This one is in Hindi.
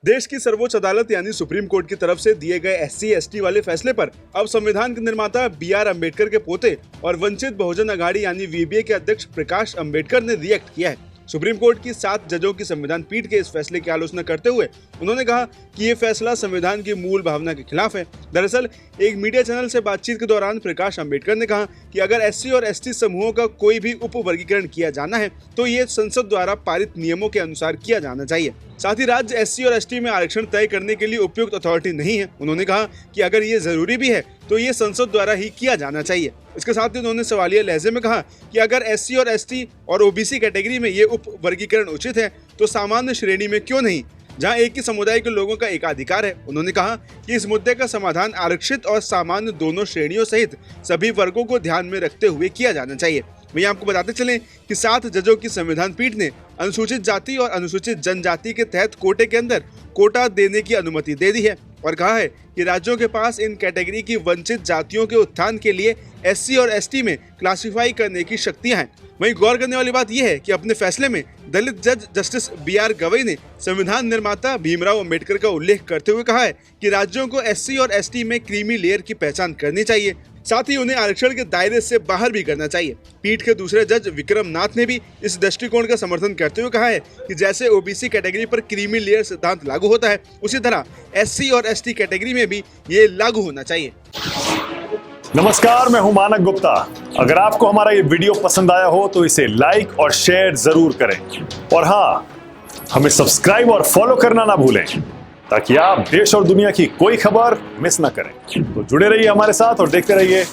देश की सर्वोच्च अदालत यानी सुप्रीम कोर्ट की तरफ से दिए गए SC/ST वाले फैसले पर अब संविधान के निर्माता BR अम्बेडकर के पोते और वंचित बहुजन अघाड़ी यानी VBA के अध्यक्ष प्रकाश अम्बेडकर ने रिएक्ट किया है। सुप्रीम कोर्ट की 7 जजों की संविधान पीठ के इस फैसले की आलोचना करते हुए उन्होंने कहा कि ये फैसला संविधान की मूल भावना के खिलाफ है। दरअसल एक मीडिया चैनल से बातचीत के दौरान प्रकाश अम्बेडकर ने कहा कि अगर SC और ST समूहों का कोई भी उप वर्गीकरण किया जाना है तो ये संसद द्वारा पारित नियमों के अनुसार किया जाना चाहिए। साथ ही राज्य SC और ST में आरक्षण तय करने के लिए उपयुक्त अथॉरिटी नहीं है। उन्होंने कहा कि अगर ये जरूरी भी है तो ये संसद द्वारा ही किया जाना चाहिए। इसके साथ ही उन्होंने सवालिया लहजे में कहा कि अगर SC और ST और OBC कैटेगरी में ये उप वर्गीकरण उचित है तो सामान्य श्रेणी में क्यों नहीं, जहां एक ही समुदाय के लोगों का एकाधिकार है। उन्होंने कहा कि इस मुद्दे का समाधान आरक्षित और सामान्य दोनों श्रेणियों सहित सभी वर्गों को ध्यान में रखते हुए किया जाना चाहिए। वहीं आपको बताते चलें कि 7 जजों की संविधान पीठ ने अनुसूचित जाति और अनुसूचित जनजाति के तहत कोटे के अंदर कोटा देने की अनुमति दे दी है और कहा है कि राज्यों के पास इन कैटेगरी की वंचित जातियों के उत्थान के लिए SC और ST में क्लासिफाई करने की शक्तियां हैं। वहीं गौर करने वाली बात यह है कि अपने फैसले में दलित जज जस्टिस BR गवई ने संविधान निर्माता भीमराव अंबेडकर का उल्लेख करते हुए कहा है कि राज्यों को SC और ST में क्रीमी लेयर की पहचान करनी चाहिए, साथ ही उन्हें आरक्षण के दायरे से बाहर भी करना चाहिए। पीठ के दूसरे जज विक्रम नाथ ने भी इस दृष्टिकोण का समर्थन करते हुए कहा है कि जैसे OBC कैटेगरी पर क्रीमी लेयर सिद्धांत लागू होता है उसी तरह SC और ST कैटेगरी में भी ये लागू होना चाहिए। नमस्कार, मैं हूं मानक गुप्ता। अगर आपको हमारा ये वीडियो पसंद आया हो तो इसे लाइक और शेयर जरूर करें और हाँ, हमें सब्सक्राइब और फॉलो करना ना भूलें ताकि आप देश और दुनिया की कोई खबर मिस ना करें। तो जुड़े रहिए हमारे साथ और देखते रहिए